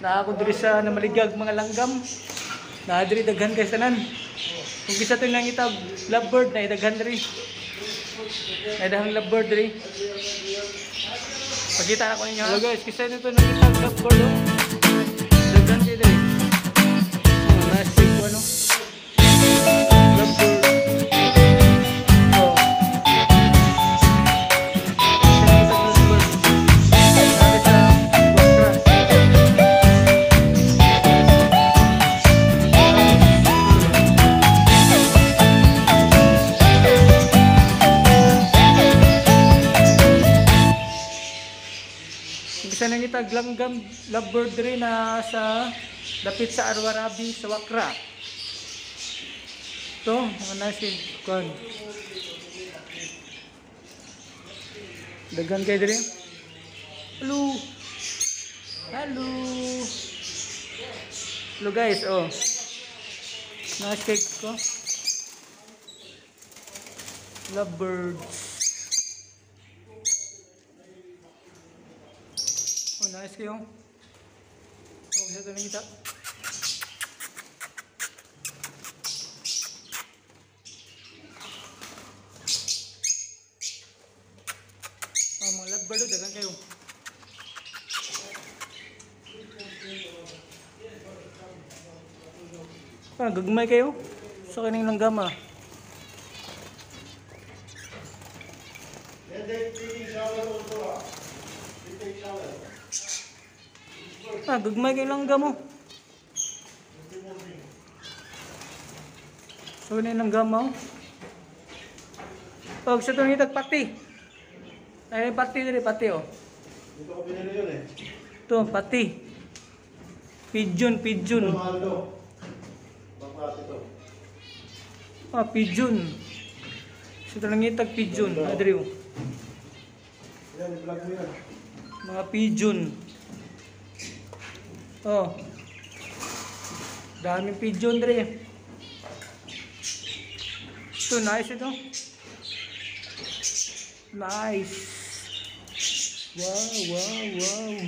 Na ako diri sa namaligag mga langgam. Na diri daghan kay tanan. Kung bisa to nang itab lovebird na daghan diri. Na daghan lovebird diri. Pakita na ko ninyo. Hello guys, kisa nito nang itab lovebird oh. Daghan diri. Nasi ko ano. Lovebird. Isa na kita langgam lovebird rin na sa dapit sa Arwarabi sa Wakra. Ito, mga nasin kon. Dagan kayo diri. Hello. Hello. Hello guys, oh. Nasin ko. Lovebirds. Oh, nice kayo. Oh, bisa ito nakita. Oh, mga lovebird, dagan kayo. Ah, gagmay kayo. So, kaning langgam ah. Ah, gagmay kayo langgam mo. So, na yung langgam mo. Oh, gusto ito nitag pati. Ay, pati dito, pati oh. Dito ko pinili yun eh. Ito, pati. Pigeon, pigeon. Ito, mahal ito. Baklas ito. Ah, pigeon. Gusto ito nangitag pigeon. Adriw. Yan, i-vlog mo yan. Mga pigeon. Oh. Daming pigeon dre. Ito, nice ito. Nice. Wow, wow, wow.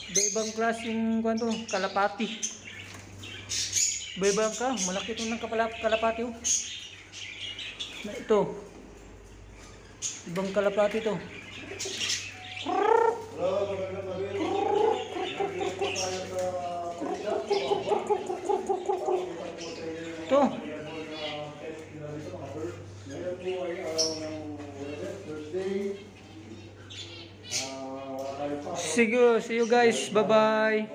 Iba-ibang klaseng kwanto, kalapati. Iba-ibang ka, malaki ito ng kalapati oh. Na ito. Ibang kalapati ito. Ito. See you guys. Bye-bye.